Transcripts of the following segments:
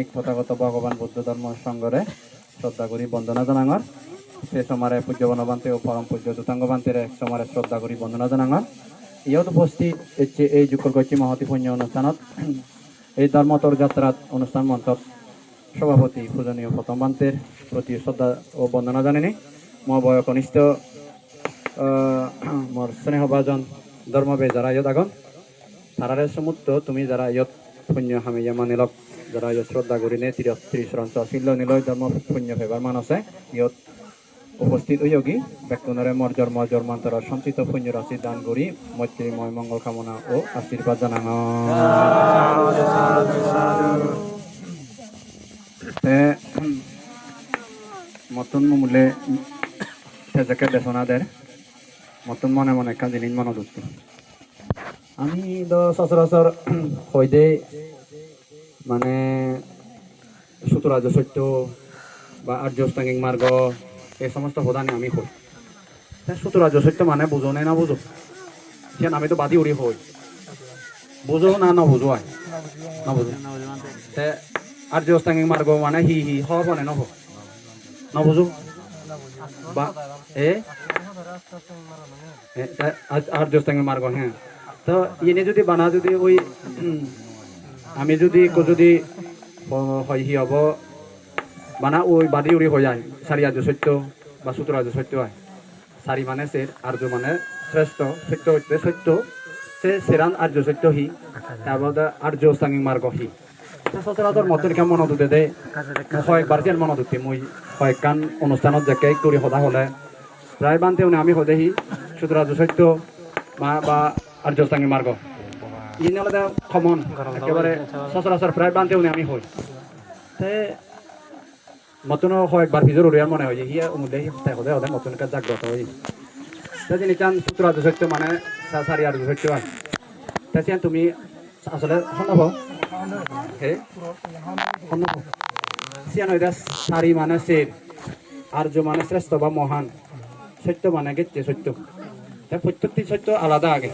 প্রথাগত ভগবান বুদ্ধ ধর্ম সংঘরে শ্রদ্ধা করি বন্দনা জানাঙর সে সমারে পূজ্য বনবান্তে ও পরম পূজ্য দুতাঙ্গ বান্তের সমারে শ্রদ্ধা করি বন্দনা জানাঙর ইয়াত উপস্থিত হচ্ছে এই যুগল গচ্ছি মহতি পুণ্য অনুষ্ঠানত এই ধর্মতর যাত্রাত অনুষ্ঠান মঞ্চত সভাপতি পূজনীয় প্রথম বান্তের প্রতি শ্রদ্ধা ও বন্দনা জানিনি মই বয় কনিষ্ঠ মোর স্নেহভাজন ধর্মবে যারা ইয়ত আগন তারারে সমুদ্র তুমি যারা ইয়ত পুণ্য হামিয়া মানিলক যারা ইয়ত শ্রদ্ধা করি নে ত্রিশরঞ্চ শিল্য নিলয় ধর্ম পুণ্য ফেবার মানুষে ইয়ত উপস্থিত হইয়োগী ব্যক্তিনরে মর জন্মান্তর সঞ্চিত পুণ্য রাশি দান করি মৈত্রীময় মঙ্গল কামনা ও আশীর্বাদ জানাং মতন মূলে সেজাকে বেসনাদের মতন মনে মনে একটা জিনিস মনে ধরছি আমি তো সচরাচর হইদে মানে সুতরাজ সত্য বা আর্য অষ্টাঙ্গিক মার্গ এই সমস্ত প্রধানে আমি হই সুতরাজ সত্য মানে বুঝো না বুঝো সেন আমি তো বাদি উড়ি হই বুঝো না নবুঝো আয় নবুঝো আর্য অষ্টাঙ্গিক মার্গ মানে হি হব না নব নবুঝো বা আর্য অষ্টাঙ্গিক মার্গ হ্যাঁ তো ইনি যদি বানা যদি ওই আমি যদি হয় হি হব বানা ওই বাদি উড়ি হয়ে যায় সারি আর্য সত্য বা সূত্র আর্য সত্য হয় সারি মানে সে আর্য মানে শ্রেষ্ঠ সত্য হইতে সত্য সে সেরান আর্য সত্য হি তারপর আর্য অষ্টাঙ্গিক মার্গ হি সচরাচর মতন কেমন মনত উঠে দে কয়েকবার যেন মনত উঠি মই কয়েকখান অনুষ্ঠানত যাকে কৰি সদা হলে প্রায় বানতে আমি হদে হি সূত্র আর্য সত্য বা আর্য অষ্টাঙ্গিক মার্গ ইনি হলে কমন একেবারে সচরাচর প্রায় বানতে আমি হই মতন কয়েকবার ভিজর উড়িয়ার মনে হয় যে হিয়া উমুদে হদে হদে মতন কাজ জাগ্রত হই যিনি চান সূত্র আর্য সত্য মানে সারি আর্য সত্য হয় তাই তুমি আসলে শোনাব হে শোনাব সিয়ান হইতে সারি মানে শের আর্য মানে শ্রেষ্ঠ বা মহান সত্য মানে গেছে সত্য তাই প্রত্যেকটি সত্য আলাদা আগে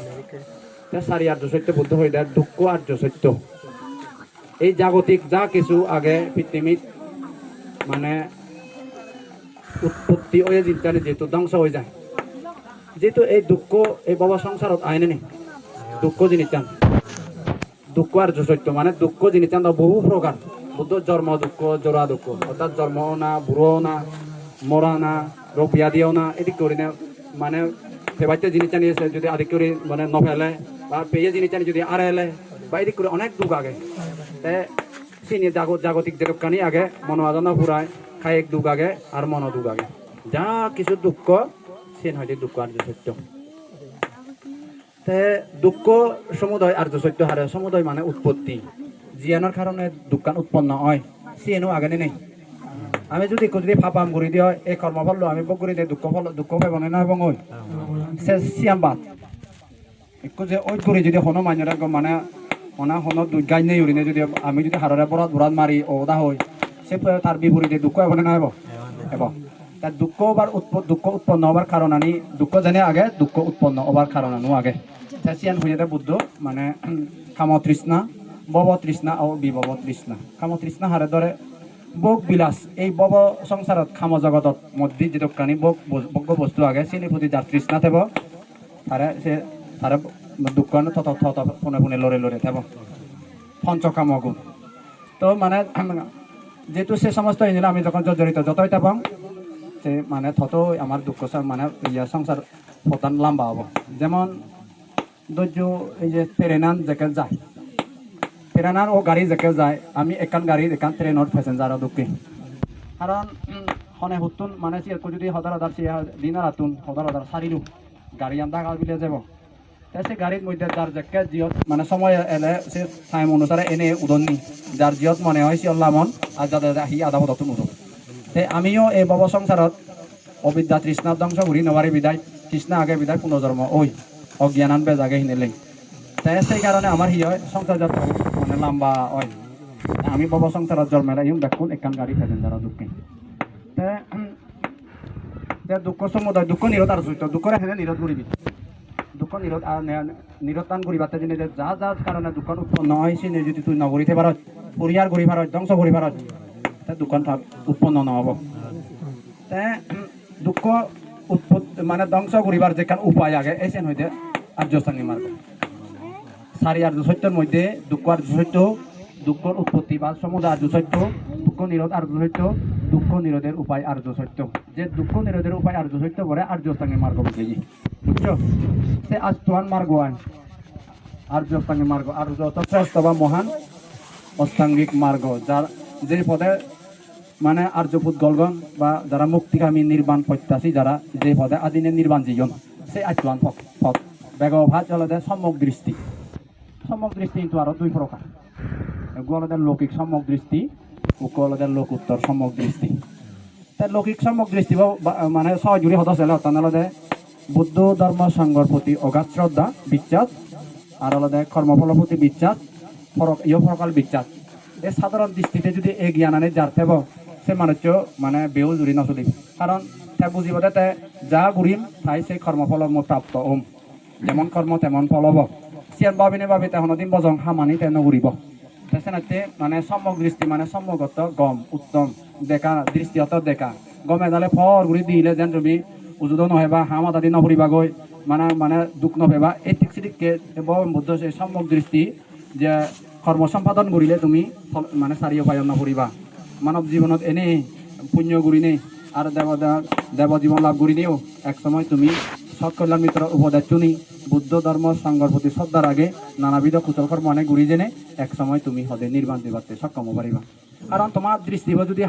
সারি আর্য সত্য বুদ্ধ হয়ে দেয় দুঃখ আর্য সত্য এই জাগতিক যা কিছু আগে পৃথিবীত মানে উৎপত্তি হয়ে জিনিস যেহেতু ধ্বংস হয়ে যায় যেহেতু এই দুঃখ এই বাবা সংসারত আইনে নি দুঃখ জিনিস চান দুঃখ আর্য সত্য মানে দুঃখ জিনিস চান বহু প্রকার বুদ্ধ জন্ম দুঃখ জোড়া দুঃখ অর্থাৎ জন্ম না বুড়ো না মরা না রোগ ব্যাধিও না এদিক করে না মানে ফেবাইতে জিনিস জানিয়েছে যদি আদিক করে মানে নফেলে বা পেয়ে জিনিস জানি যদি আর এলে বা এদিক করে অনেক দুঃখ আগে চিনি জাগতিক যেরকম আগে মনোয়াজনা ফুরায় খায় এক দুঃখ আগে আর মন দুঃখ আগে যা কিছু দুঃখ সে হয়তো দুঃখ আর্য সত্য দুঃখ সমুদয় আর্য সত্য হারে সমুদয় মানে উৎপত্তি জিয়ানোর কারণে দুঃখ উৎপন্ন হয় সিএনও আগে নেই আমি যদি ফাপাম করে দিয়ে এই কর্মফল আমি বক করে দিয়ে দুঃখ পাইব না এবং ওই সে সিয়াম বাদ একটু যে ওই করে যদি হনো মাইনরা মানে ওনা হনো গাই নেই উড়িনে যদি আমি যদি হাররে বরাত মারি ওদা হই সে তার বিপরীতে দুঃখ হবে না এবং তার দুঃখ উৎপন্ন হবার কারণ আনি দুঃখ জানে আগে দুঃখ উৎপন্ন হবার কারণ আনো আগে সিয়ান হয়ে বুদ্ধ মানে কাম তৃষ্ণা বব তৃষ্ণা ও বিভব তৃষ্ণা কাম তৃষ্ণা হারে ধরে ভোগ বিলাস এই বব সংসারত খাম জগতত মধ্যে যেটুকানি ভোগ্য বস্তু আগে চিনি প্রতি যার তৃষ্ণা থাকব তারে দুঃখ ফোনে ফোনে লড়ে থাকব পঞ্চকাম গুণ তো মানে যেহেতু সে সমস্ত এনে আমি যখন জড়িত যতই থাকব সে মানে তত আমার দুঃখ মানে সংসার প্রধান লম্বা হব যেমন ধৈর্য এই যে ট্রেনান যেকে যায় ট্রেনার ও গাড়ি যেকে যায় আমি একান গাড়ি একান ট্রেনের প্যাসেঞ্জার দুঃখী কারণ হনে হুতুন মানে যদি হদার দিন রাতুন হদার সারিলু গাড়ি আন্দা গাল বিলে যাব তাই সে গাড়ির মধ্যে যার যেকে জিয়ত মানে সময় এলে সে টাইম অনুসারে এনে উদননি যার জিয়ত মনে হয় সে অল্লাহ মন আর যাদের আহি আধা হদতুন উদন তাই আমিও এই বব সংসারত অবিদ্যা তৃষ্ণার ধ্বংস ঘুরি নেওয়ারি বিদায় তৃষ্ণা আগে বিদায় পুনর্জন্ম ওই অজ্ঞানান বেজ আগে হিনেলেই তাই সেই কারণে আমার হয় সংসার যাত্রা মানে লম্বা হয় আমি বাবা সংসারত জন্মেলা ইম দেখুন একান গাড়ি প্যাসেঞ্জার দুঃখী দুঃখ সমুদায় দুঃখ নিরত আর দুঃখরে হেনে নিরত করিবি দুঃখ নিরতান করিবাতে যিনি যা যা কারণে দুঃখ উৎপন্ন হয়েছে যদি তুই নগরীতে পার পৰিহাৰ কৰি পাৰত ধ্বংস কৰি পাৰত তে দুঃখ উৎপন্ন নহ'ব তে দুঃখ উৎপত্তি মানে ধ্বংস করিবার যেখান উপায় আগে এসেন হইতে আর্যস্থানী মার্গ সারি আর্য সত্যের মধ্যে দুঃখ আর্য সত্য দুঃখর উৎপত্তি বা সমুদয় আর্য সত্য দুঃখ নিরোধ আর্য সত্য দুঃখ নিরোধের উপায় আর্য সত্য যে দুঃখ নিরোধের উপায় আর্য সত্য পরে আর্যস্থানী মার্গ বুঝলি বুঝছো সে আস্তোয়ান মার্গ আয় আর্যস্থানী মার্গ আর্য শ্রেষ্ঠ বা মহান অষ্টাঙ্গিক মার্গ যার যে পদে মানে আর্যপুত গলগন বা যারা মুক্তিকামী নির্বাণ প্রত্যাশী যারা যে পদে আদিনে নির্বাণ জীবন সেই আচরণ পথ বেগভাত হলদে সম্যক দৃষ্টি কিন্তু আরো দুই প্রকার হলদে লৌকিক সম্যক দৃষ্টি হলদে লোক উত্তর সম্যক দৃষ্টি তাই লৌকিক সম্যক দৃষ্টি মানে সহজুরি সদস্য হলদে বুদ্ধ ধর্ম সংঘর প্রতি অগাধ শ্রদ্ধা বিশ্বাস আর হলদে কর্মফলের প্রতি বিশ্বাস ফরকাল বিশ্বাস এই সাধারণ দৃষ্টিতে যদি এই জ্ঞান আনে যার থেব সে মানুষ মানে বেউ জুড়ি নচলিব কারণ তে বুঝিব তে যা ঘুরিম তাই সেই কর্মফল প্রাপ্ত ওম যেমন কর্ম তেমন ফল হব সিয়ান ভাবিনে ভাবি তেমন দিন বজং হামানি তেন ঘুরিব সেনাতে মানে সম্যক দৃষ্টি মানে সম্যগত গম উত্তম দেখা দৃষ্টিগত দেখা গমে তাহলে ফর ঘুরি দিলে যেন তুমি উজুদ নহয় বা হাম আদি নভরিবা গৈ মানে দুঃখ নভেবা এই ঠিক সিটিকে বুদ্ধ সেই সম্যক দৃষ্টি যে কর্ম সম্পাদন করিলে তুমি মানে চারিও পায় নভরিবা মানব জীবনত এনেই পুণ্য গুড়ি নেই আর দেব জীবন লাভ করি নিও এক সময় তুমি সৎ কল্যাণ মিত্র উপদেশ শুনি বুদ্ধ ধর্ম সংঘর প্রতি শ্রদ্ধার আগে নানাবিধ কুশল কর্ম অনেক ঘুরি জেনে এক সময় তুমি হদে নির্বাণ দিবাতে সক্ষম পারিবা কারণ তোমার দৃষ্টি যদি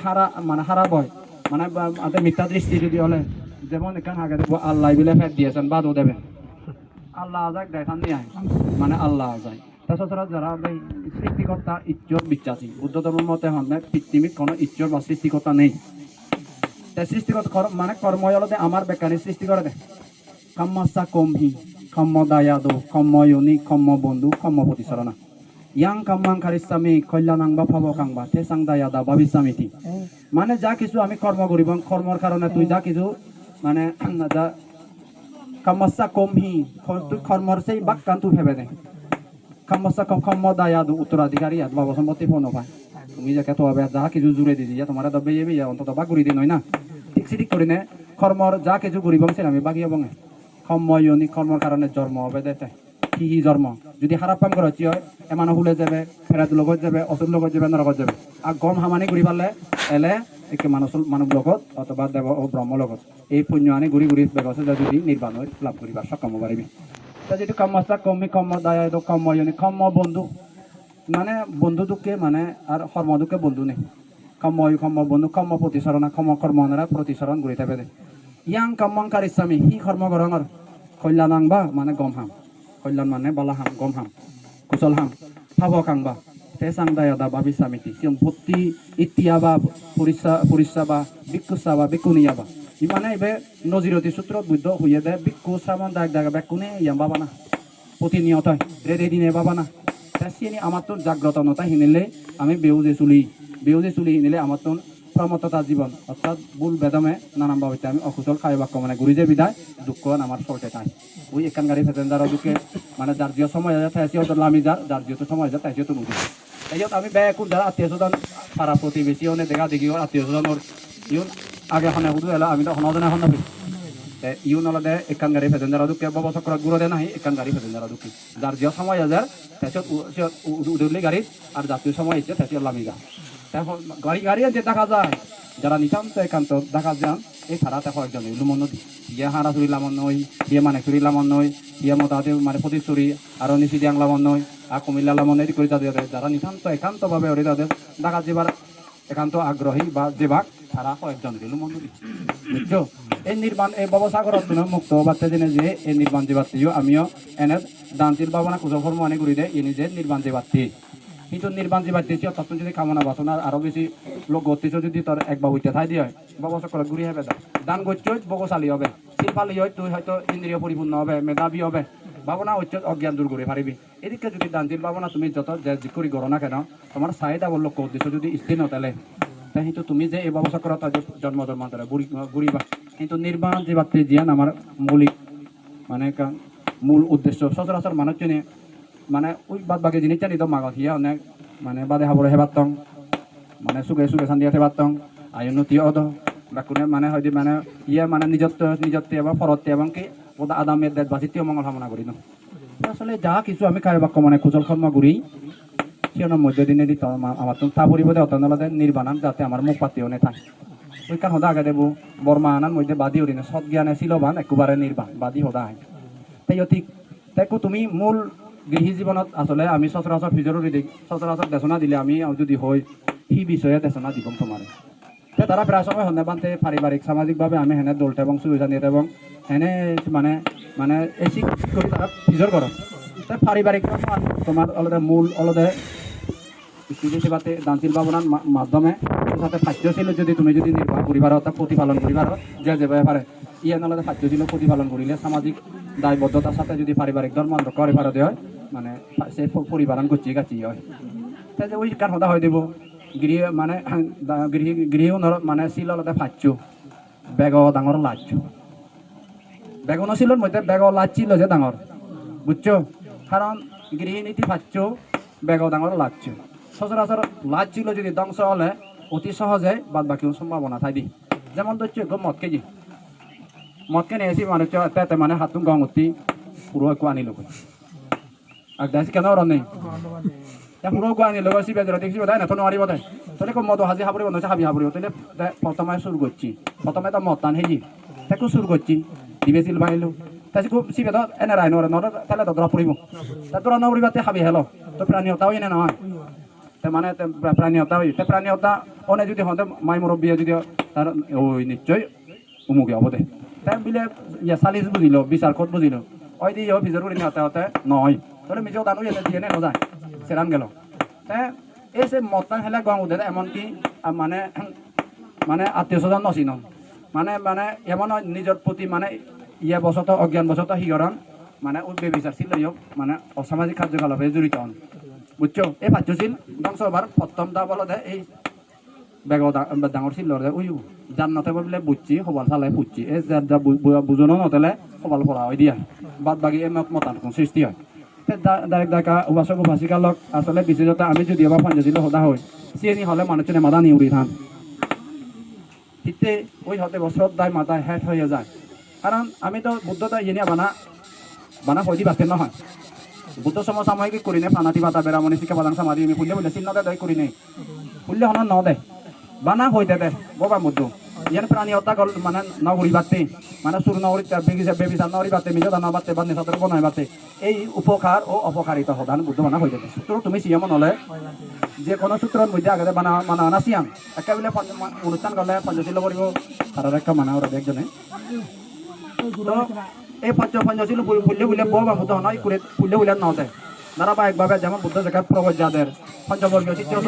হারা বয় মানে মিথ্যা দৃষ্টি যদি হলে যেমন এখানে আগে দেখবো আল্লাহ বিলে ফেট দিয়েছেন বাদও দেবেন আল্লাহ আজাক দেখান দিয়ে মানে আল্লাহ আজাই তাছাড়া যারা সৃষ্টিকর্তা ঈশ্বর বিশ্বাসী বুদ্ধ ধর্ম মতে হন পৃথিবীর কোনো ঈশ্বর বা সৃষ্টিকর্তা নেই তাই সৃষ্টিকর্তা মানে কর্ম হলতে আমার বেকানি সৃষ্টি করে দেয় কম্মসা কমহি কম্ম দায়াদো কম্ম ইউনি কম্ম বন্ধু কম্ম প্রতিসরণা ইয়াং কাম্মাং কারিস্বামী কল্যাণাং বা ভাবকাং বা তেসাং দায়াদা ভাবিস্বামীতি মানে যা কিছু আমি কর্ম করিব কর্মর কারণে তুই যা কিছু মানে যা কম্মসা কমহি তুই কর্মর সেই বাক্যান তুই ভেবে দেয় কম্মসা কম্ম দায়াদো উত্তরাধিকারী আর বাবা সম্পত্তি ফোন পায় তুমি যাকে তো হবে যা কিছু জুড়ে দিদি তোমার দবে যাবি অন্তত বা ঘুরি দিন হয় না ঠিক সিটিক করে নে কর্মর যা কিছু ঘুরিব সে আমি বাগিয়ে বঙে কম্ময়নি কর্মর কারণে জন্ম হবে দেয় কি জন্ম যদি খারাপ কাম করা হয় এমানো ভুলে যাবে ফেরাত লগত যাবে অসুর লগত যাবে নরকত যাবে আর গম হামানি ঘুরি পারলে এলে একে মানব লগত অথবা দেব ও ব্রহ্ম লগত এই পুণ্য আনি ঘুরি ঘুরি ব্যবস্থা যদি নির্বাণ লাভ করিবার সক্ষম পারিবি তা যেটি কম্মস্তা কম্মি কম্ম দায় কম্ময়নি কম্ম বন্ধু মানে বন্ধু দুঃখে মানে আর কর্ম দুঃখে বন্ধু নেই কম্ম বন্ধু কম্ম প্রতিসরণা কম্ম কর্মরা প্রতিসরণ ঘুরি থাকবে ইয়াং কম্মং কারিস্বামী হি কর্ম গরঙর কল্যাণাং বা মানে গম হাম কল্যাণ মানে বালা হাম গম হাম কুশল হাম ভাবকাং বা তেসাং দায়াদা ভাবিস্বামীতি সম্পত্তি ইতিয়া বা পরিচা বা ভিক্ষুসা বা ভিক্ষুনিয়া বা মানে এবে নজিরতি সূত্র বুদ্ধ হইয়ে দেয় ভিক্ষু শ্রাবণ দাগ দাগা বেকুনে ইয়াম বাবা না প্রতিনিয়ত রেদে দিনে বাবা না তাই আমার তো জাগ্রত নতা হিনিলে আমি বেউজে চুলি হিনিলে আমার তো প্রমত্ততা জীবন অর্থাৎ ভুল বেদমে নানান ভাবে আমি অকুশল খাই বাক্য মানে ঘুরি যে বিদায় দুঃখ আমার সরতে তাই ওই এখান গাড়ি প্যাসেঞ্জার দুঃখে মানে যার জিও সময় যায় তাই হয়তো লামি যার জিও সময় যায় তাই তো নুদি তাই আমি ব্যয় কোন যারা আত্মীয় স্বজন পাড়া প্রতিবেশী অনেক দেখা দেখি আত্মীয় স্বজনের ইউন আগে হনে হুদু এলা আমি তো হনজনে এখন নবি ইউন হলে এখান গাড়ি প্যাসেঞ্জার দুঃখে বছর ঘুরে দেয় নাই এখান গাড়ি প্যাসেঞ্জার দুঃখী যার জিও সময় যায় তাই উদুলি গাড়ি আর জাতীয় সময় ইচ্ছে তাই লামি যা গাড়ি যে দেখা যায় যারা নিতান্ত একান্ত দেখা যান এই ছাড়া দেখো একজন লুমন নদী ইয়ে হারা চুরি লামন নই ইয়ে মানে চুরি লামন নই ইয়ে মতাতে মানে প্রতি চুরি আরো নিচি দিয়াং লামন নই আর কুমিল্লা লামন এই করে তাদের যারা নিতান্ত একান্তভাবে ওরে তাদের দেখা যাবার একান্ত আগ্রহী বা যেবাক তারা কয়েকজন লুমন নদী বুঝছো এই নির্মাণ এই ব্যবসাগর মুক্ত বাচ্চা জেনে যে এই নির্মাণ যে বাচ্চিও আমিও এনে দান্তির বাবনা কুজফর্ম আনে ঘুরি দেয় এ নিজের নির্মাণ যে বাচ্চি কিন্তু নির্বাণ যে বাড়তেছি তখন যদি কামনা বাসনা আরো বেশি লোক গতিছ যদি তোর একবার হইতে থাই দিয়ে ব্যবস্থা করে ঘুরি হবে দান করছ বগশালী হবে শিল্পালী হয় তুই হয়তো ইন্দ্রিয় পরিপূর্ণ হবে মেধাবী হবে ভাবনা হচ্ছে অজ্ঞান দূর করে পারিবি এদিকে যদি দান্তির ভাবনা তুমি যত যে করি করো না কেন তোমার চাহিদা বললো উদ্দেশ্য যদি স্থির নতেলে তাই কিন্তু তুমি যে এই ব্যবস্থা করো তাদের জন্ম জন্মান্তরে ঘুরিবা কিন্তু নির্বাণ যে বাড়তে জিয়ান আমার মৌলিক মানে মূল উদ্দেশ্য সচরাচর মানুষ জন্য মানে ওই বাদ বাকি জিনিসটা নিত মাগত হিয়া অনেক মানে বাদে হাবরে হেবাতং মানে সুগে সুগে সান্দিয়া হেবাতং আয়ুন্নতি অদ বাকুনে মানে হয়তো মানে ইয়ে মানে নিজত্ব এবং ফরতে এবং কি ওদা আদামের দেশ বাসিতেও মঙ্গল কামনা করি না আসলে যা কিছু আমি কারে বাক্য মানে কুশল কর্ম করি সেজন্য মধ্য দিনে দিত আমার তো তা পরিবর্তে অতনলাদে নির্বাণান যাতে আমার মুখ পাতিও নে থাকে ওই কারণ হদা আগে দেবো বর্মা আনার মধ্যে বাদি উড়ি না সৎ জ্ঞানে শিলবান একেবারে নির্বাণ বাদি হদা হয় তাই অতি তাইকো তুমি মূল গৃহী জীৱনত আসলে আমি সচরাচর ফিজরুরি দিই সচরাচর দেশনা দিলে আমি যদি হয় সেই বিষয়ে দেশনা দিব তোমার তারা প্রায় সময় হন্যে বানতে পারিবারিক সামাজিকভাবে আমি হেনে দলটা এবং সুবিধানিত এবং হেনে মানে মানে এসি করে তারা ফিজর করো তাই পারিবারিক তোমার অলদে মূল অলদে স্মৃতি সেবাতে দানশীল ভাবনার মাধ্যমে সাথে ফাদ্যশীল যদি তুমি যদি নির্বাহ করিবার অর্থাৎ প্রতিপালন করিবার যে যেভাবে পারে ইয়ান অলদে ফাদ্যশীল প্রতিপালন করিলে সামাজিক দায়বদ্ধতার সাথে যদি পারিবারিক ধর্ম করে ভারত হয় মানে সে পরিবারন গুছিয়ে গাছিয়ে হয় তাই যে ওই কার হতা হয় দেব গৃহ মানে গৃহ মানে শিল অলদে ফাচ্ছু বেগ ডাঙর লাচ্ছু বেগ নশিলর মধ্যে বেগ লাচ্ছিল যে ডাঙর বুঝছো কারণ গৃহিণীতি ফাচ্ছু বেগ ডাঙর লাচ্ছু সচরাচর লাচ্ছিল যদি ধ্বংস হলে অতি সহজে বাদ বাকিও সম্ভাবনা থাকি যেমন ধরছো মদ কেজি মদকে নিয়েছি মানুষ এতে মানে হাতুন গং উঠি পুরো একটু আনিল আর দেখছি কেন ওর নেই পুরো একটু আনিল সিবে দেখছি বোধ হয় না তো নোৱাৰিব দে তাহলে মদ হাজি হাবরি বন্ধু হাবি হাবরি তাহলে প্রথমে সুর করছি প্রথমে তো মদ টান হেজি তাকে সুর করছি দিবেছিল বাহিলো তাই খুব সিবে তো এনে রায় নরে নরে তাহলে তো ধরা পড়িব তা তোরা নবরিবাতে হাবি হেলো তো প্রাণীয়তাও এনে নহয় মানে প্রাণীয়তা হই প্রাণীয়তা অনে যদি হতে মাই মুরব্বী যদি তার ওই নিশ্চয় উমুকে হব দে তাই বিলে ইয়া সালিস বুঝিল বিচার কোট বুঝিল ওই দিয়ে ভিজর করে নিতে হতে নয় তাহলে মিজও দানু এনে দিয়ে নে নজায় সেরান গেল তাই এই সে মতান হেলা গাঁ উঠে এমনকি মানে মানে আত্মীয় স্বজন নচিন মানে মানে এমন নিজের প্রতি মানে ইয়ে বশত অজ্ঞান বশত সিগরণ মানে বেবিচার ছিল মানে অসামাজিক কার্যকলাপে জড়িত হন বুঝছো এই ফাদ্যশীল ধ্বংস হবার প্রথম দা বলতে এই বেগ ডাঙর শিলর ওই জান্নাতে বলে বুঝছি সবাল চালাই ফুটছি এই বুঝনো নতলে সবাল ফলা হয় দিয়া বাদ বাকি এই মতান সৃষ্টি হয় ডাইরেক্ট ডাকা উপাসক উপাসিকালক আসলে বিশেষত আমি যদি এবার ফাদ্যশীল সদা হয় চিনি হলে মানুষজনে মাদা নিয়ে উড়ি থান শীতে ওই হতে বছর দায় মাথা হেট হয়ে যায় কারণ আমি তো বুদ্ধতা ইয়ে বানা হয়ে বাঁচতে নহয় বুদ্ধ সমসাময়িক করি নে প্রাণাতি বাতা বেড়ামণি শিক্ষা বাদাং সামাদি আমি ফুললে বলে চিহ্ন দেয় করি নেই ফুললে হন ন দে বানা হইতে দে বাবা বুদ্ধ ইয়ান প্রাণী হত্যা গল মানে নগরী বাতে মানে সুর নগরী বেবিচার নগরী বাতে মিজো দানা বাতে বা নিশাদর বনাই বাতে এই উপকার ও অপকারিতা সদান বুদ্ধ বানা হইতে দে সূত্র তুমি সিয়াম নলে যে কোনো সূত্রের মধ্যে আগে বানা মানা না সিয়াম একেবারে অনুষ্ঠান গলে পঞ্চশীল করিব তার একটা মানা ওরা একজনে এই পঞ্চশীল ফুললে বুলে বাবা বুদ্ধ নয় করে ফুললে বুলে ন দেয় ধারাবাহিকভাবে যেমন বুদ্ধ জায়গায় প্রবচ যাদের পঞ্চবর্গীয় তৃতীয়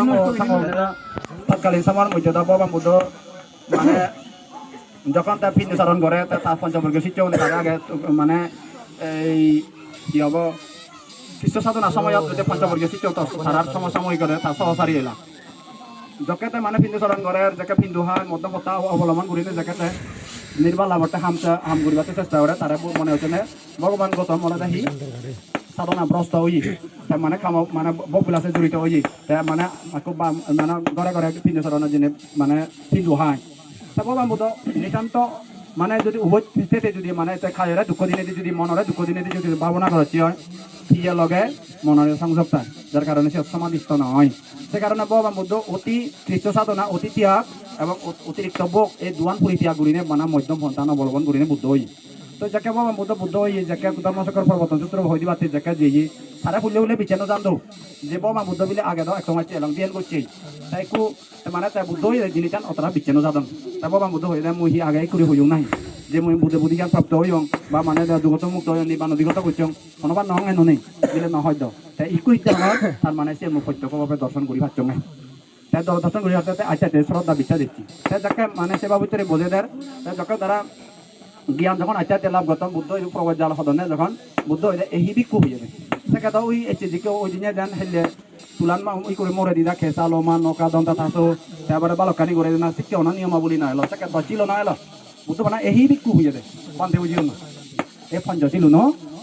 তৎকালীন সময়ের মধ্যে বাবা বুদ্ধ মানে যখন তার পিণ্ডচারণ করে তার পঞ্চবর্গীয় শিষ্য তার আগে মানে এই কি হব শিষ্য সাধনার সময়ত যদি পঞ্চবর্গীয় শিষ্য তার সমসাময়িক করে তার সহচারী এলা যকেতে মানে পিণ্ডচারণ করে যাকে পিণ্ডু হয় মধ্যমতা অবলম্বন করিলে যাকে নির্বাল লাভতে হাম করিবাতে চেষ্টা করে তারা মনে হচ্ছে ভগবান গৌতম মনে দেখি সাধনা ভ্রষ্ট হই মানে কাম মানে বকুলাসে জড়িত হই মানে মানে ঘরে ঘরে পিণ্ডচারণের জিনিস মানে পিণ্ডু হয় তা ভগবান বুদ্ধ নিতান্ত মানে যদি উভয় স্থিতিতে যদি মানে খাইরে দুঃখ দিনে যদি মনরে দুঃখ দিনে যদি ভাবনা করছি হয় সিয়ে লগে মনের সংযোগ পায় যার কারণে সে সমাধিস্থ নয় সে কারণে ভগবান বুদ্ধ অতি কৃষ্ণ সাধনা অতি ত্যাগ এবং অতিরিক্ত বোক এই দুয়ান পরিত্যাগ করিনে মানে মধ্যম সন্তান অবলম্বন করিনে বুদ্ধ হই তো যাকে ভগবান বুদ্ধ হই যাকে ধর্মচক্র প্রবর্তন সূত্র হই দিবাতে যাকে যে সারা ফুলে ফুলে বিছানো জানতো যে ভগবান বুদ্ধ বলে আগে দাও এক সময় এলং দিয়ে করছে তাই কু মানে তাই বুদ্ধ হই জিনিস অতটা বিছানো জাদন তাই ভগবান বুদ্ধ হই মুই আগে করে হইও নাই যে মুই বুদ্ধি জ্ঞান প্রাপ্ত হইং বা মানে দুগত মুক্ত হই নিবান অধিগত করছং কোনোবা নং এনো নেই দিলে নহয় দ তাই ইকু ইত্যাদি তার মানে সে মুখ প্রত্যক্ষভাবে দর্শন করি ভাবছং নাই তাই দর্শন করি হাতে আচ্ছা শ্রদ্ধা বিশ্বাস দিচ্ছি তাই যাকে মানে সেবা ভিতরে বোঝে দেয় যাকে তারা জ্ঞান যখন আচ্ছা লাভ গতম বুদ্ধ প্রবচ জাল সদনে যখন বুদ্ধ হয়ে যায় এই বিক্ষু হয়ে যাবে সেটা তো ওই এসে দিকে ওই দিনে দেন হেললে তুলান ওই করে মরে দিদা খেসা লোমা নৌকা দন্তা থাসো তারপরে বালকানি করে না শিক্ষা না নিয়মাবলী না এলো সেটা দচিল না এলো বুদ্ধ মানে এই বিক্ষু হয়ে যায় পান্তে বুঝিও না এই পঞ্চশীল ন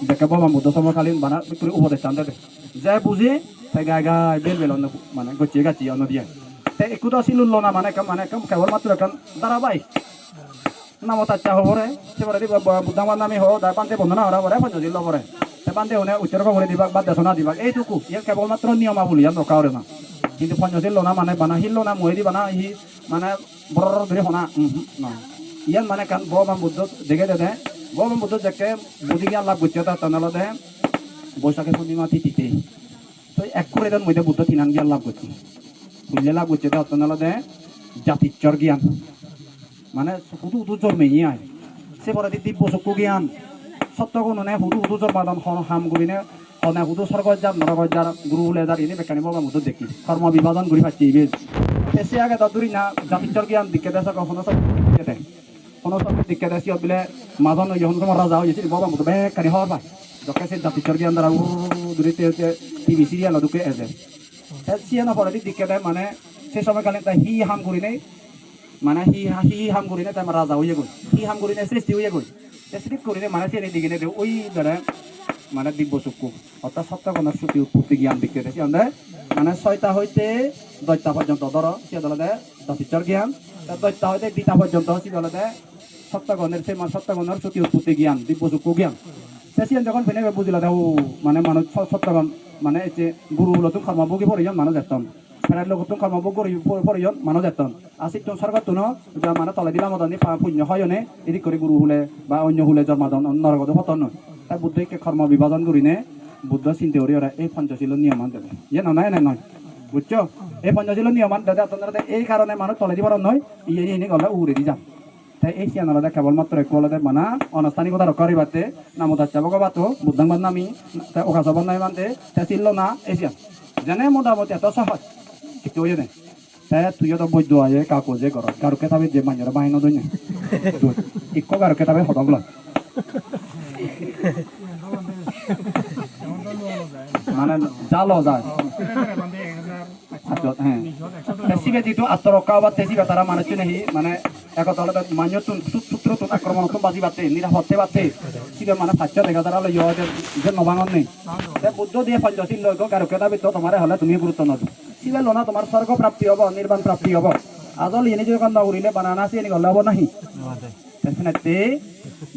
যাকে বাবা বুদ্ধ সমকালীন বানা উপদেশ টানতে যে বুঝে তাই গায়ে গায়ে বেল বেল অন্য মানে গচিয়ে গাচিয়ে অন্য দিয়ে তাই একটু তো আসিল না মানে কেবলমাত্র এখন ধারাবাহিক নামত আচ্ছা হবরে সেবারে দিব বুদ্ধামার নামে হোক তার পান্তে বন্ধনা হরা পরে পঞ্চজিল্ল পরে তাই পান্তে হনে উচ্চার করে দিবা বা দেশনা দিবা এইটুকু ইয়ার কেবলমাত্র নিয়মাবলী ইয়ার দরকার না কিন্তু পঞ্চজিল্ল না মানে বানা হিল্ল না মহি দিবা না হি মানে বড় ধরে হনা না ইয়ান মানে কান ভগবান বুদ্ধ দেখে দে ভগবান বুদ্ধ দেখে বুদ্ধি জ্ঞান লাভ করছে তার টানাল দে বৈশাখে পূর্ণিমা তিথিতে তো এক করে দেন মধ্যে বুদ্ধ তিনান জ্ঞান লাভ করছে বুঝলে লাভ করছে তার টানাল দে জাতিচর জ্ঞান মানে হুদু হুদু জন্মেই আয় সে পরে দিব্য চক্ষু জ্ঞান সত্যগুণ নে হুদু হুদু জন্মাদন হাম গুলিনে হনে হুদু স্বর্গত যার নরগত যার গুরু হলে যার এনে বেকানি ভগবান বুদ্ধ দেখি কর্ম বিভাজন ঘুরি পাচ্ছি বেশ এসে আগে দূরি না জাতিচর জ্ঞান দিকে দেশ কখনো সব দেয় কোনো সব দিকে দেশ বলে মাজন যখন তোমার রাজা হয়েছে ভগবান বুদ্ধ বেকানি হওয়ার পায় যখন সে জাতিচর জ্ঞান দ্বারা দূরিতে টিভি সিরিয়াল ঢুকে এসে সিয়ানো পরে দিকে দেয় মানে সে সময়কালীন তাই হি হাম করি নেই মানে হি হাম করি না তাই আমার রাজা হয়ে গই হি হাম করি না সৃষ্টি হয়ে গই সৃষ্টি করি না মানে সে দিকে নেই ওই দ্বারা মানে দিব্য চক্ষু অর্থাৎ সত্যগণের শ্রুতি উৎপত্তি জ্ঞান দিকে দেখি আমাদের মানে 6টা হইতে 10টা পর্যন্ত ধরো সে দলে জাতিচর জ্ঞান 10টা হইতে 2টা পর্যন্ত সে দলে সত্যগণের সে সত্যগণের শ্রুতি উৎপত্তি জ্ঞান দিব্য চক্ষু জ্ঞান সে যখন ফেনে বুঝিল ও মানে মানুষ সত্যগণ মানে এই যে গুরু হলো তো কর্মভোগী পরিজন মানুষ যেতাম ফেরার লোক তুমি কর্মভোগ পরিজন মানুষ যেতাম আসি তুমি সরকার তো মানে তলে দিলাম মদনি পুণ্য হয় নে এদিক করে গুরু হলে বা অন্য হলে জন্মাদন নরগত হতন তাই বুদ্ধকে কর্ম বিভাজন করি নে বুদ্ধ চিন্তা করি ওরা এই পঞ্চশীল নিয়মান দেবে ইয়ে নয় না নয় বুঝছো এই পঞ্চশীল নিয়মান দাদা আপনারা এই কারণে মানুষ তলে দিবার নয় ইয়ে এনে গলে উড়ে দি যান তাই এই সিয়ানলাদা কেবলমাত্র একলাদের মানা অনাস্থানিকতা রক্ষা করিবাতে নামত আচ্ছা ভগবাতো বুদ্ধাঙ্গর নামি ওকাশবন নাই মানতে তা ছিল না এই সিয়ান জানে মোটামুটি এত সহজ একটু ওই নেই তাই তুইও তো বৈদ্য আয়ে কাগজে ঘর কারো কেতাবে যে মাইনের বাহিনী দই নেই ইক কারো কেতাবে হতম লয় মানে জালো যায় হ্যাঁ তেসিবে যেহেতু আত্মরক্ষা বা তেসিবে তারা মানুষ নেই মানে একতলে মান্য সূত্র তুন আক্রমণ বাজি বাতে নিরাপত্তে বাতে সিবে মানে ফাচ্চা দেখা তারা লই যে নবাঙন নেই বুদ্ধ দিয়ে পঞ্চশীল লই কারো কেতাবে তো তোমার হলে তুমি গুরুত্ব নদো সিবে লোনা তোমার স্বর্গ প্রাপ্তি হব নির্বাণ প্রাপ্তি হব আজল এনে যদি কান্দা উড়িলে বানানা আছে এনে গলে হব নাহি তেসিনাতে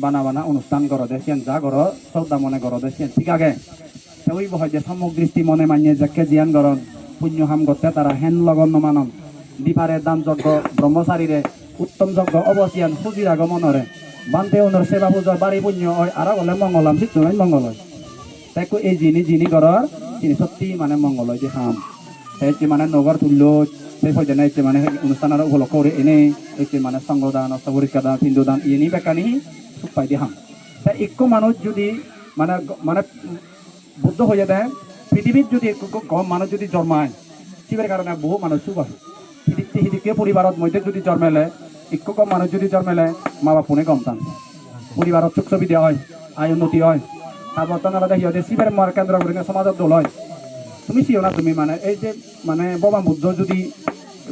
বানা অনুষ্ঠান করো দেখেন যা করো শ্রদ্ধা মনে করো দেখেন ঠিক আগে ওই বহাই যে সামগ্রী মনে মানিয়ে যাকে জিয়ান গরণ পুণ্য হাম করতে তারা হেন লগন মানন দীপারে দান যজ্ঞ ব্রহ্মচারীরে উত্তম যজ্ঞ অবসিয়ান সুজির আগমনরে বান্তে অনুর সেবা পুজোর বাড়ি পুণ্য হয় আর বলে মঙ্গলাম ঠিক নয় মঙ্গল হয় তাই এই যিনি গড়র তিনি সত্যি মানে মঙ্গল হয় যে হাম সেই মানে নগর তুল্য সেই পর্যন্ত এসে মানে অনুষ্ঠান আর উপলক্ষ করে এনে এসে মানে সঙ্গদান অস্তপরিষ্কার দান পিণ্ডদান ইয়ে বেকানি সুপাই দিয়ে হাম তাই একটু মানুষ যদি মানে মানে বুদ্ধ হয়ে দেয় পৃথিবীর যদি কম মানুষ যদি জন্মায় শিবের কারণে বহু মানুষ সুখ হয় সিদিকে পরিবারত মধ্যে যদি জন্মেলে একটু কম মানুষ যদি জন্মেলে মা বাপ ফোনে কম টান পরিবারত সুখ সুবিধা হয় আয় উন্নতি হয় তারপর তারা সিহঁতে শিবের মার কেন্দ্র করে সমাজত দল হয় তুমি চিও না তুমি মানে এই যে মানে ভগবান বুদ্ধ যদি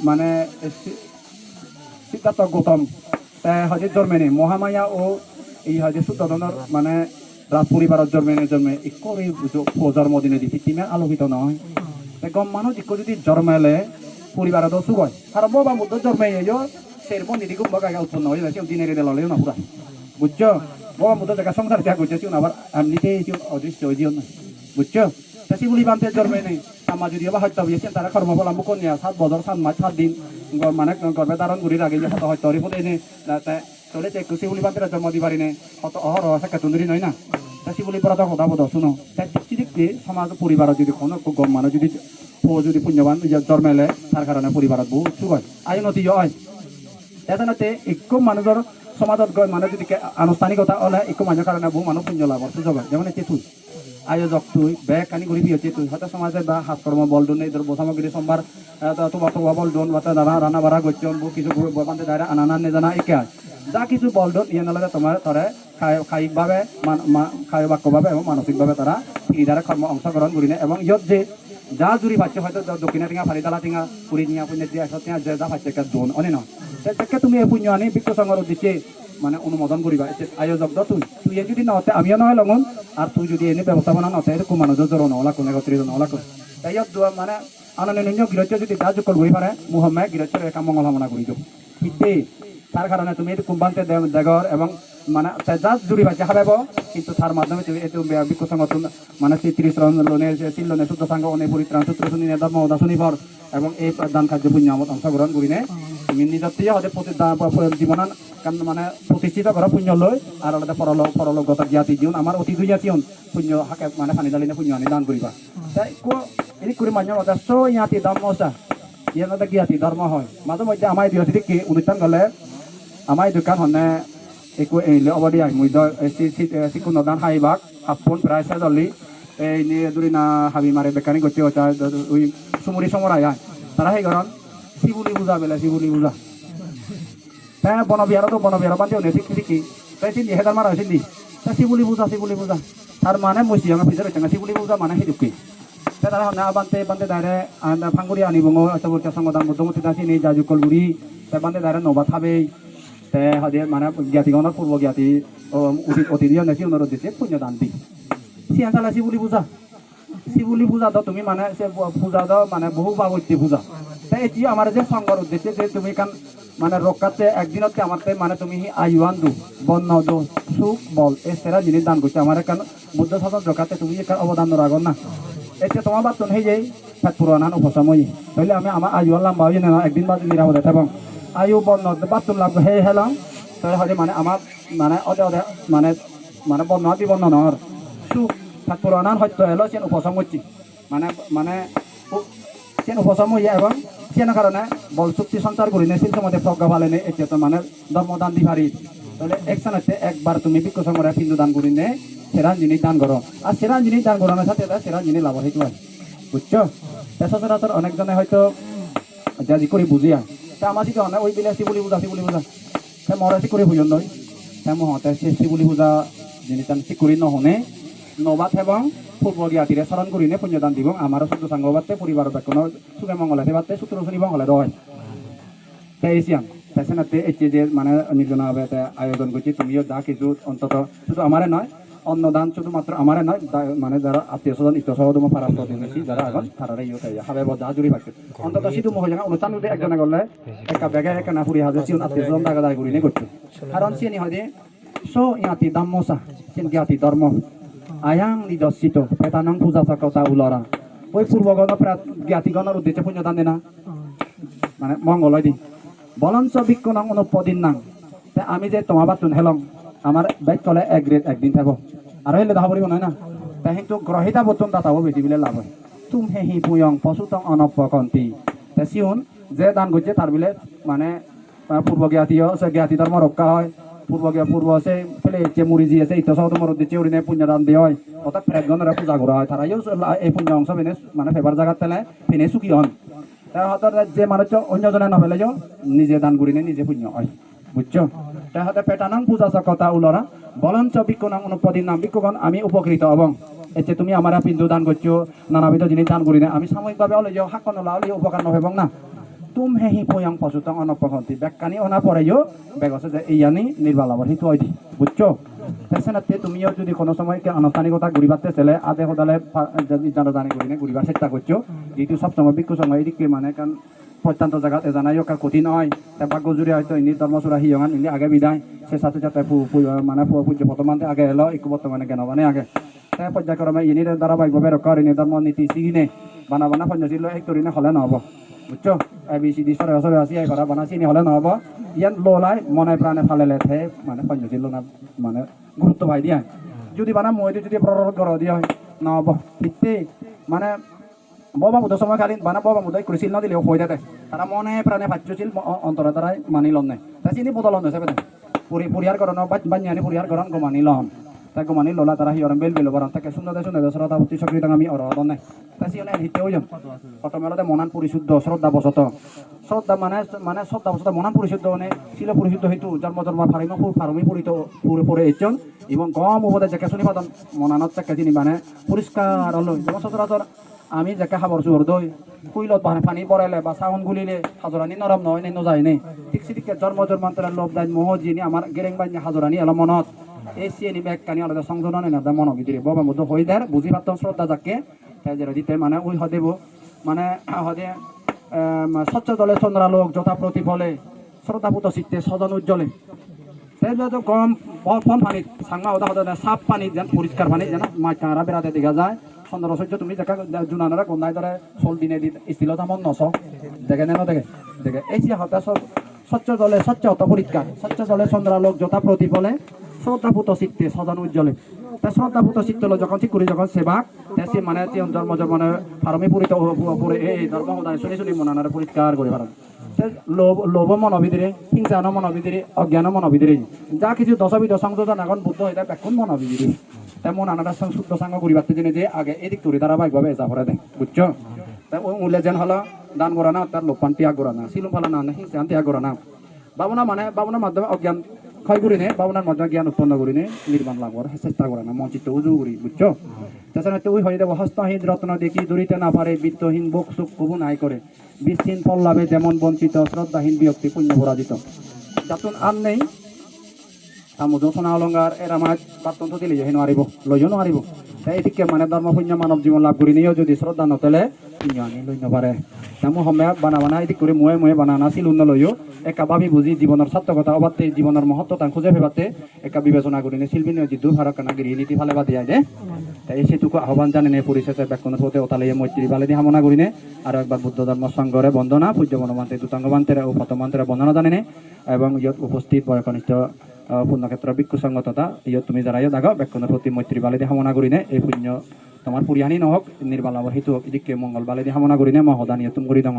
মানে সিদ্ধার্থ গৌতম হজে জন্মে নেই মহামায়া ও এই হজে সুতনের মানে রাজ পরিবারের জন্মে একরে জন্মদিনে দিচ্ছি তিমে আলোকিত নয় গম মানুষ একটু যদি জন্মালে পরিবারের সুখ হয় আর ভগবান বুদ্ধ জন্মে সেই মন্দির কুম্ভ গায়ে উৎপন্ন হয়ে যাচ্ছে দিনের দিলে না পুরা বুঝছো ভগবান বুদ্ধ জায়গা সংসার ত্যাগ করছে আবার এমনিতে অদৃশ্য হয়ে না বুঝছো তাই বলি বান্ধে জন্মে নেই আমার যদি আবার হত্যা হয়েছেন তারা কর্মফলাম কন্যা 7 বছর 7 মাস 7 দিন মানে গর্ভে ধারণ করি আগে যে হত্যা হত্যা রিপোর্ট এনে চলে একটু শিবলি বান্ধে জন্ম দিবারি নে হত অহর সাক্ষাৎ তুন্দরি নয় না তা শিবলি পরা তো কথা বধ শুনো তাই দেখতে সমাজ পরিবার যদি কোনো গম মানে যদি পুণ্যবান জন্মেলে তার কারণে পরিবারত বহু সুখ হয় আইনতি হয় এজনতে একটু মানুষের সমাজত গৈ মানে যদি আনুষ্ঠানিকতা হলে একটু মানুষের কারণে বহু মানুষ পুণ্য লাভ সুযোগ হয় যেমন এতে তুই আয়োজক তুই বেগ কানি ঘুরি বিয়েছে তুই হয়তো সমাজে বা হাতকর্ম বলডুন এই ধর সামগ্রী সোমবার তোমার বলডুন বা রান্না বাড়া করছেন বহু কিছু বান্ধে দাঁড়া আনানা নেজানা একে যা কিছু বলডুন ইয়ে নালে তোমার তরে কায়িকভাবে বাক্যভাবে এবং মানসিকভাবে তারা এই দ্বারা কর্ম অংশগ্রহণ করি না এবং ইয়ত যে যা জুড়ি পাচ্ছে হয়তো দক্ষিণা টিঙা ফারিদালা টিঙা পুরী টিঙা পুণ্য দিয়ে যে যা পাচ্ছে দোন অনে নয় তাকে তুমি এই পুণ্য আনি বিক্ষ সংঘর দিচ্ছে মানে অনুমোদন করিবা আয়োজক তুই যদি নহতে আমিও নহয় লগন আর তুই যদি এনে ব্যবস্থাপনা নহতে এরকম মানুষের জোর নহলা কোন একত্রিত নহলা তাই দোয়া মানে অনন্য গৃহস্থ যদি দা যোগ করি পারে মুহম্মদ গৃহস্থের একা মঙ্গল কামনা করি দিও কিন্তু তার কারণে তুমি এই কুম্বান্তে দেগর এবং মানে যা জুড়ি পাচ্ছে হাবেব কিন্তু তার মাধ্যমে তুমি এই বিক্ষু সংগঠন মানে 33 লোনের 3 লোনের শুদ্ধ সাংগ অনেক পরিত্রাণ সূত্র শুনি ধর্ম উদাসনীভর এবং এই দান কার্য পুণ্য আমত অংশগ্রহণ করি নে তুমি নিজত্বই হতে জীবনান মানে প্রতিষ্ঠিত করা পুণ্য লই আর আলাদা পরলোকগত জ্ঞাতি জীবন আমার অতি দুই জাতীয় পুণ্য হাকে মানে পানি ডালিনে পুণ্য আনি দান করিবা তাই এই করে মানুষ অদাস্য ইয়াতি ধর্ম আছে ইয়াতে জ্ঞাতি ধর্ম হয় মাঝে মধ্যে আমার দিকে কি অনুষ্ঠান গলে আমার দোকান হনে একো এলে অবধি মই সিকুন দান হাইবাক হাফপন প্রায় সাজলি এই নিয়ে দুরি না হাবি মারে বেকানি করতে হচ্ছে ওই সুমুরি সমরাই তারা সেই কারণ শিবুলি পূজা বেলা শিবুলি পূজা হ্যাঁ বনবিহারও বান্ধে হনে ঠিক ঠিকই তাই 3000 মারা হয়েছিল দি তা শিবুলি পূজা তার মানে মসি আমার পিছনে হচ্ছে না শিবুলি পূজা মানে সেই তারা হনে বান্ধে দাঁড়ে ফাঙ্গুরি আনিব অতবর্তী সংগঠন বুদ্ধমূর্তি দাসী নেই জাজুকলগুড়ি তাই বান্ধে দাঁড়ে নবা থাবেই তে হদে মানে জ্ঞাতিগণের পূর্ব জ্ঞাতি অতিথিয় নাকি অনুরোধ দিচ্ছে পুণ্যদান দি সিয়ান চালা শিবুলি পূজা তো তুমি মানে সে পূজা তো মানে বহু পাবতী পূজা তাই এটি আমার যে সংঘর উদ্দেশ্যে যে তুমি কান মানে রক্ষাতে একদিনতে আমার মানে তুমি আয়ুয়ান দু বন্য দু সুখ বল এই সেরা জিনিস দান করছে আমার এখান বুদ্ধ শাসন রক্ষাতে তুমি এখান অবদান রাখো না এতে তোমার বাতন হয়ে যাই পুরানান উপসময় তাহলে আমি আমার আয়ুয়ান লাম্বা হয়ে না একদিন বাদ নিরাপদে এবং আয়ু বন্য বাতন লাভ হে হেলাম তাহলে হয়তো মানে আমার মানে অদে মানে মানে বন্য বিবন্ন নহর সুখ পুরানান হয়তো এলো সেন উপসময় মানে সেন উপসময় এবং সেন কারণে বল চুক্তি সঞ্চার করি নেই সেই মধ্যে প্রজ্ঞা ভালে নেই এটা তো মানে ধর্মদান দি পারি তাহলে একসাথে একবার তুমি বিক্ষ সময় হিন্দু দান করি নে সেরা জিনিস দান করো আর সেরা জিনিস দান করানোর সাথে সেরা জিনিস লাভ হইতে হয় বুঝছো সচরাচর অনেকজনে হয়তো যা করি বুঝিয়া তা আমার যদি অনেক ওই দিলে শিবুলি পূজা সে মরাসি করে বুঝন নয় সে মহতে সে শিবুলি পূজা জিনিস শিকুরি নহনে নবাত এবং পূর্ব জ্ঞাতিরে স্মরণ করি নে পুণ্যদান দিব আমার শুদ্ধ সাংগ বাতে পরিবার কোনো সুখে মঙ্গলাতে বাতে সূত্র শনি মঙ্গলে হয় তাই এসিয়াম তাই সেনাতে এটি যে মানে নির্জনভাবে আয়োজন করছি তুমিও যা কিছু অন্তত শুধু আমারে নয় অন্নদান শুধুমাত্র আমারে নয় মানে যারা আত্মীয় স্বজন ইত্য সহদম পাড়ার প্রতিবেশী যারা এখন তারারে ইয়ে তাই হাবে যা জুড়ি পাচ্ছে অন্তত সিধু মহিলা অনুষ্ঠান উঠে একজনে গলে একা বেগে একা না ফুরি হাজে সিউন আত্মীয় স্বজন দাগা দায় করি নে করছে কারণ সিনি হয় সো ইয়াতি দাম্মসা সিন জ্ঞাতি ধর্ম আয়াং নিদর্শিত পেতানং পূজা সকতা উলরা ওই পূর্বগণ জ্ঞাতিগণের উদ্দেশ্যে পুণ্যদান দেনা মানে মঙ্গলয় দিন বলঞ্চ বিক্ষণ অনুপদিন নাং আমি যে তোমার বাতুন হেলং আমার বাইক চলে এক গ্রেড একদিন থাকো আর হইলে দেখা পড়ব নয় না তাই কিন্তু গ্রহিতা বর্তন তাতাও বেশি বিলে লাভ হয় তুম হেহি পুয়ং পশুতং অনপকন্তি তা সিউন যে দান করছে তার বিলে মানে পূর্ব জ্ঞাতি ধর্ম রক্ষা হয় পূর্ব আছে পেলে যে মুড়ি যি আছে ইত সহ তোমার উদ্দেশ্যে উড়িনে পুণ্যদান দিয়ে হয় অর্থাৎ প্রেগণরা পূজা করা হয় তারাইও এই পুণ্য অংশ ফেনে মানে ফেবার জায়গার তেলে ফেনে সুখী হন তার হাতের যে মানুষ অন্যজনে নফেলে যাও নিজে দান করিনে নিজে পুণ্য হয় বুঝছো তার হাতে পেটানং পূজা সকতা উলরা বলঞ্চ বিক্ষণং অনুপদীর নাম বিক্ষগণ আমি উপকৃত এবং এতে তুমি আমার পিন্ধু দান করছো নানাবিধ জিনিস দান করিনে আমি সাময়িকভাবে হলে যাও হাক নলাহলে উপকার নহবং না তুম হেহি পয়ং পশুতং অনপকন্তি ব্যাখ্যানি অনা পরেও বেগছে যে ইয়ানি নির্বালাবর হিত হয় দি বুঝছো সেনাতে তুমিও যদি কোনো সময় আনুষ্ঠানিকতা ঘুরিবাতে চলে আদে সদালে জানি করি ঘুরিবার চেষ্টা করছো যেহেতু সবসময় বিক্ষু সময় এদিকে মানে কারণ প্রত্যন্ত জায়গাত এজানাইও কঠিন হয় তাই ভাগ্য জুড়ে হয়তো ইনি ধর্মচূড়া হিয়ঙান ইনি আগে বিদায় সে সাথে সাথে মানে পূজ্য বর্তমানে আগে এলো একটু বর্তমানে জ্ঞানবানে আগে তাই পর্যায়ক্রমে ইনির ধারাবাহিকভাবে রক্ষা ইনি ধর্ম নীতি শিখিনে বানা পঞ্চশীল এক তরিনে হলে নহব বুঝছো ABCD সরে আসি এই করা বানা চিনি হলে নহব ইয়ান লোলাই মনে প্রাণে ফালে লেথে মানে পঞ্চশীল না মানে গুরুত্ব পাই দিয়া যদি বানা মই যদি প্ররোধ করা দিয়া হয় নহব ভিত্তি মানে বাবা মুদ সময় খালি বানা বাবা মুদাই করেছিল না দিলেও হয়ে যেতে তারা মনে প্রাণে ভাজ্যশীল অন্তরে তারাই মানি লন নাই তা চিনি বদল হিসাবে পরিহার করণ বান্যানি পরিহার করণ গো মানি লন তাই গো মানি ললা তারা হিয়রম বেল বরণ তাকে সুন্দর শ্রদ্ধা ভক্তি সক্রিয় আমি অরহদ নাই তাই সিনে হিতেও যাম অটোমেলতে মনান পরিশুদ্ধ শ্রদ্ধা বসত শ্রদ্ধা মানে শ্রদ্ধা বসত মনান পরিশুদ্ধ মানে শিল পরিশুদ্ধ হইতু জন্ম ফারমি পরিত পরে এজন এবং গম উপদে যাকে শুনি পাতন মনানত চাকে চিনি মানে পরিষ্কার হল যেমন সচরাচর আমি যাকে খাবার চুর দই কুইলত পানি পড়াইলে বা চাউন গুলিলে হাজরানি নরম নহয় নযায় নেই ঠিক সিটিকে জন্ম জন্মান্তরের লোভ দায় মোহ যিনি আমার গেরেং বান্যা হাজরানি এলো মনত এই সিএনি ব্যাগ কানি আলাদা সংযোজনে না মন ভিতরে বাবা মধ্যে হই দেয় বুঝি পারতাম শ্রদ্ধা যাকে তাই যেটা দিতে মানে ওই হদেব মানে হদে স্বচ্ছ দলে চন্দ্রালোক যথা প্রতিফলে শ্রদ্ধাপুত চিত্তে সদন উজ্জ্বলে গরম ফন পানি সাংমা হতে হতে সাফ পানি যেন পরিষ্কার পানি যেন মাছ কাঁড়া বেড়াতে দেখা যায় চন্দ্র সহ্য তুমি দেখা জুনানারা গন্ধাই ধরে চল দিনে দি স্টিল তেমন নস দেখে নেন দেখে দেখে এই যে হতা স্বচ্ছ জলে স্বচ্ছ হত পরিষ্কার স্বচ্ছ জলে চন্দ্রালোক যথা প্রতিফলে শ্রদ্ধাপুত চিত্তে সদন উজ্জ্বলে তা শ্রদ্ধাপুত চিত্ত যখন ঠিক করি যখন সেবাক সে মানে ধর্ম মানে ফার্মে পূরিত পরে এই ধর্ম শুনি শুনি মনানারা পরিষ্কার করে ফার্ম লোভ মন ভিতরে হিংসা মন ভিতরে অজ্ঞান মন ভিতরে যা কিছু দশবিধ সংযোজন এখন বুদ্ধ হয়ে যায় এখন মন ভিতরে তাই মন আনার শুদ্ধ সাঙ্গ করিবার জন্য যে আগে এদিক তরি ধারাবাহিকভাবে এসা ভরে দেয় বুঝছো তাই ওই মূল্যে যেন হলো দান করা না তার লোকপান ত্যাগ করা না সিলুম ফালা না হিংসা ত্যাগ করা না ভাবনা মানে ভাবনার মাধ্যমে অজ্ঞান ক্ষয় করি নে ভাবনার মাধ্যমে জ্ঞান উৎপন্ন করি নে নির্মাণ লাভ করার চেষ্টা করা না মন চিত্ত উজু করি বুঝছো তাছাড়া তো ওই হয়ে দেবো হস্তহীন রত্ন দেখি দূরিতে না পারে বিত্তহীন বুক সুখ কবু নাই করে বিচ্ছিন্ন ফল লাভে যেমন বঞ্চিত শ্রদ্ধাহীন বিয়ক্তি পুণ্য পরাজিত যাতন আর নেই যথনা অলঙ্কার এরা মাছ বার্তন্ত দিলে হেন হারিব লইও নোৱাৰিব তাই এদিকে মানে ধর্ম পুণ্য মানব জীবন লাভ করি নিয়েও যদি শ্রদ্ধা নতলে পুণ্য আনি লই নপারে তেমন সময় বানা এদিক করে মুয়ে বানানা ছিল লইও একা ভাবি বুঝি জীবনের সার্থকতা অবাতে জীবনের মহত্বতা খুঁজে ভেবাতে একা বিবেচনা করি নে শিল্পী নিয়ে যিদু ভারকানা গিরি নীতি ফালে বাদ দিয়া দে তাই সেটুকু আহ্বান জানে নে পরিশেষে ব্যাকুণের প্রতি ওতালে মৈত্রী বালে দিয়ে হামনা করি নে আর একবার বুদ্ধ ধর্ম সংঘরে বন্দনা পূজ্য বনমান্তে দুতাঙ্গ মান্তেরা ও পতমান্তেরা বন্দনা জানে নে এবং ইয়ত উপস্থিত বয়কনিষ্ঠ পুণ্যক্ষেত্র ভিক্ষু সংঘ তথা ইয়ত তুমি যারা ইয়ত আগ ব্যাকুণের প্রতি মৈত্রী বালে দিয়ে হামনা করি নে এই পুণ্য তোমার পুরিয়ানি নহক নির্বাল হেতু এদিকে মঙ্গল বালে দিয়ে হামনা করি নে মহদানিয় তুম করি দং